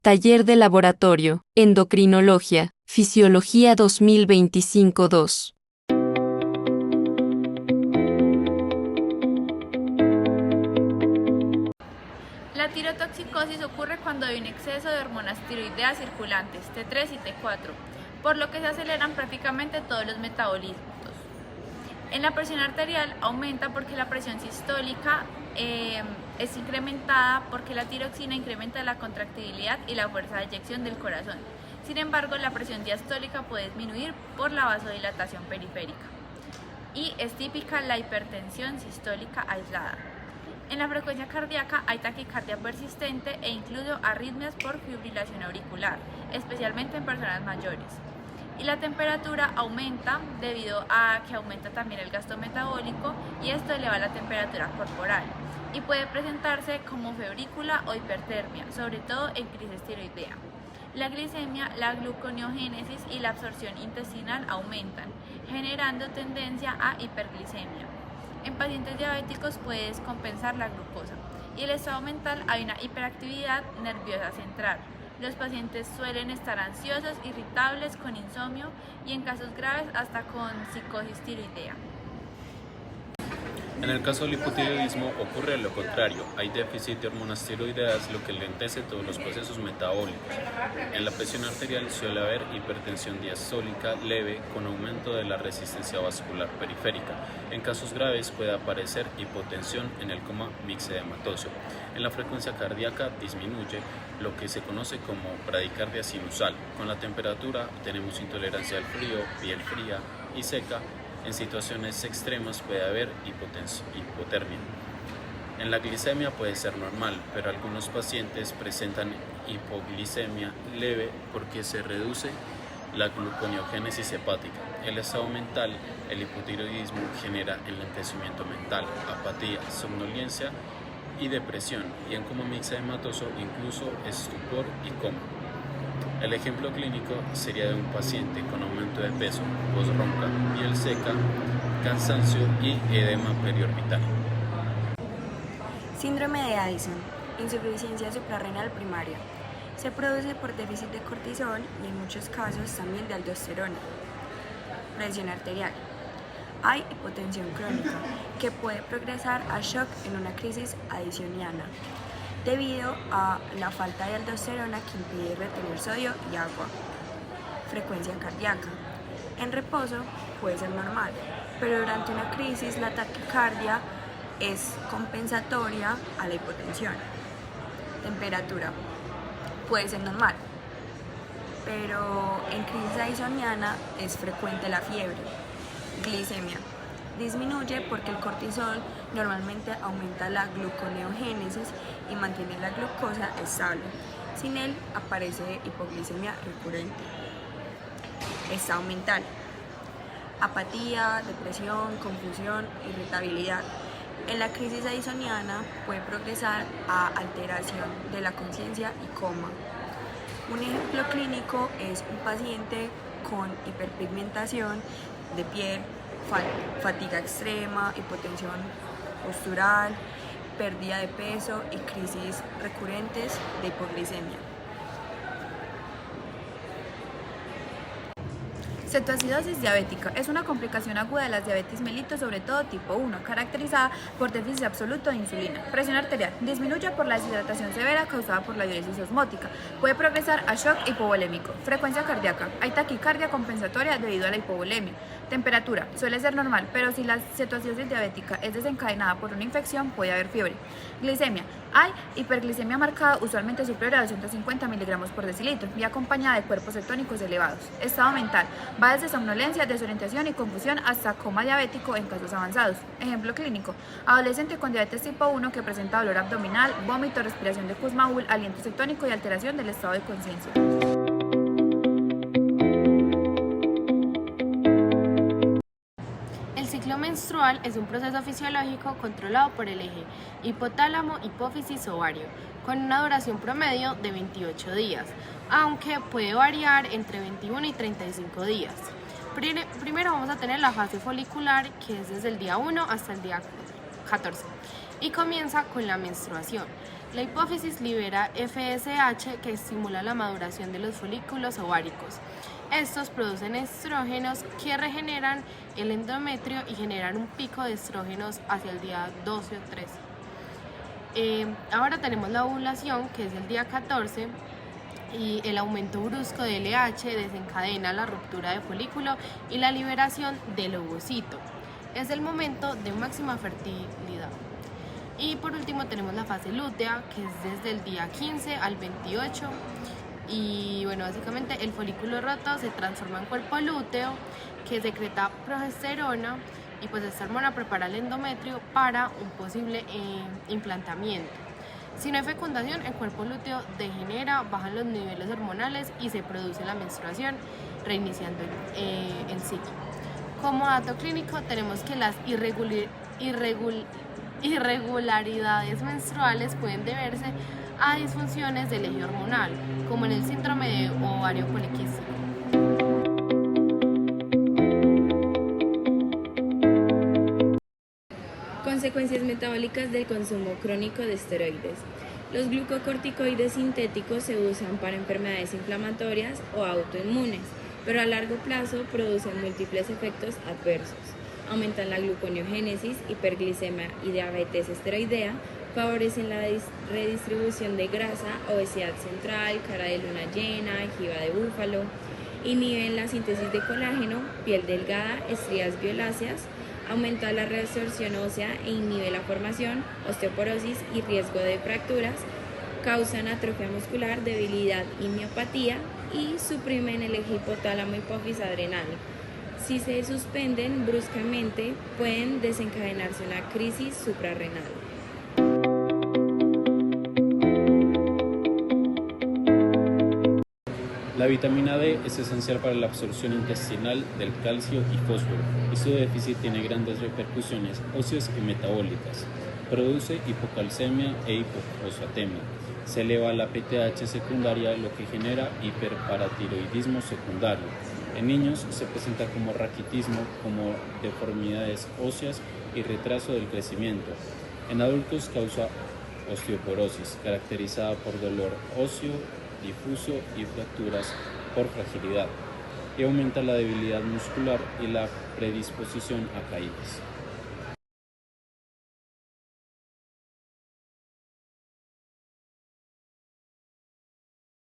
Taller de Laboratorio, Endocrinología, Fisiología 2025-2. La tirotoxicosis ocurre cuando hay un exceso de hormonas tiroideas circulantes, T3 y T4, por lo que se aceleran prácticamente todos los metabolismos. En la presión arterial aumenta porque la presión sistólica es incrementada porque la tiroxina incrementa la contractibilidad y la fuerza de eyección del corazón. Sin embargo, la presión diastólica puede disminuir por la vasodilatación periférica. Y es típica la hipertensión sistólica aislada. En la frecuencia cardíaca hay taquicardia persistente e incluso arritmias por fibrilación auricular, especialmente en personas mayores. Y la temperatura aumenta debido a que aumenta también el gasto metabólico y esto eleva la temperatura corporal y puede presentarse como febrícula o hipertermia, sobre todo en crisis tiroidea. La glicemia, la gluconeogénesis y la absorción intestinal aumentan, generando tendencia a hiperglicemia. En pacientes diabéticos puede descompensar la glucosa y el estado mental hay una hiperactividad nerviosa central. Los pacientes suelen estar ansiosos, irritables, con insomnio y en casos graves hasta con psicosis tiroidea. En el caso del hipotiroidismo ocurre lo contrario, hay déficit de hormonas tiroideas, lo que lentece todos los procesos metabólicos. En la presión arterial suele haber hipertensión diastólica leve con aumento de la resistencia vascular periférica. En casos graves puede aparecer hipotensión en el coma mixedematoso. En la frecuencia cardíaca disminuye lo que se conoce como bradicardia sinusal. Con la temperatura tenemos intolerancia al frío, piel fría y seca. En situaciones extremas puede haber hipotermia. En la glicemia puede ser normal, pero algunos pacientes presentan hipoglicemia leve porque se reduce la gluconeogénesis hepática. El estado mental, el hipotiroidismo genera enlentecimiento mental, apatía, somnolencia y depresión, y en coma mixedematoso incluso estupor y coma. El ejemplo clínico sería de un paciente con aumento de peso, voz ronca, piel seca, cansancio y edema periorbital. Síndrome de Addison, insuficiencia suprarrenal primaria. Se produce por déficit de cortisol y en muchos casos también de aldosterona. Presión arterial. Hay hipotensión crónica que puede progresar a shock en una crisis addisoniana, debido a la falta de aldosterona que impide retener sodio y agua. Frecuencia cardíaca. En reposo puede ser normal, pero durante una crisis la taquicardia es compensatoria a la hipotensión. Temperatura. Puede ser normal, pero en crisis addisoniana es frecuente la fiebre. Glicemia. Disminuye porque el cortisol normalmente aumenta la gluconeogénesis y mantiene la glucosa estable. Sin él aparece hipoglicemia recurrente. Estado mental. Apatía, depresión, confusión, irritabilidad. En la crisis addisoniana puede progresar a alteración de la conciencia y coma. Un ejemplo clínico es un paciente con hiperpigmentación de piel, fatiga extrema, hipotensión postural, pérdida de peso y crisis recurrentes de hipoglicemia. Cetoacidosis diabética es una complicación aguda de las diabetes mellitus, sobre todo tipo 1, caracterizada por déficit absoluto de insulina. Presión arterial disminuye por la deshidratación severa causada por la diuresis osmótica. Puede progresar a shock hipovolémico. Frecuencia cardíaca. Hay taquicardia compensatoria debido a la hipovolemia. Temperatura suele ser normal, pero si la cetoacidosis diabética es desencadenada por una infección, puede haber fiebre. Glicemia. Hay hiperglicemia marcada, usualmente superior a 250 miligramos por decilitro y acompañada de cuerpos cetónicos elevados. Estado mental. Va desde somnolencia, desorientación y confusión hasta coma diabético en casos avanzados. Ejemplo clínico. Adolescente con diabetes tipo 1 que presenta dolor abdominal, vómito, respiración de Kussmaul, aliento cetónico y alteración del estado de conciencia. El ciclo menstrual es un proceso fisiológico controlado por el eje hipotálamo, hipófisis, ovario, con una duración promedio de 28 días, aunque puede variar entre 21 y 35 días. Primero vamos a tener la fase folicular, que es desde el día 1 hasta el día 14, y comienza con la menstruación. La hipófisis libera FSH que estimula la maduración de los folículos ováricos. Estos producen estrógenos que regeneran el endometrio y generan un pico de estrógenos hacia el día 12 o 13. Ahora tenemos la ovulación, que es el día 14, y el aumento brusco de LH desencadena la ruptura de folículo y la liberación del ovocito. Es el momento de máxima fertilidad. Y por último tenemos la fase lútea, que es desde el día 15 al 28. Y bueno, básicamente el folículo roto se transforma en cuerpo lúteo, que secreta progesterona, y pues esta hormona prepara el endometrio para un posible implantamiento. Si no hay fecundación, el cuerpo lúteo degenera, bajan los niveles hormonales y se produce la menstruación, reiniciando el ciclo. Como dato clínico tenemos que las irregularidades menstruales pueden deberse a disfunciones del eje hormonal, como en el síndrome de ovario poliquístico. Consecuencias metabólicas del consumo crónico de esteroides. Los glucocorticoides sintéticos se usan para enfermedades inflamatorias o autoinmunes, pero a largo plazo producen múltiples efectos adversos. Aumentan la gluconeogénesis, hiperglicemia y diabetes esteroidea, favorecen la redistribución de grasa, obesidad central, cara de luna llena, jiba de búfalo, inhiben la síntesis de colágeno, piel delgada, estrías violáceas, aumenta la reabsorción ósea e inhibe la formación, osteoporosis y riesgo de fracturas, causan atrofia muscular, debilidad y miopatía y suprimen el eje hipotálamo hipófisis adrenal. Si se suspenden bruscamente, pueden desencadenarse una crisis suprarrenal. La vitamina D es esencial para la absorción intestinal del calcio y fósforo, y su déficit tiene grandes repercusiones óseas y metabólicas. Produce hipocalcemia e hipofosfatemia. Se eleva la PTH secundaria, lo que genera hiperparatiroidismo secundario. En niños se presenta como raquitismo, como deformidades óseas y retraso del crecimiento. En adultos causa osteoporosis, caracterizada por dolor óseo difuso y fracturas por fragilidad, y aumenta la debilidad muscular y la predisposición a caídas.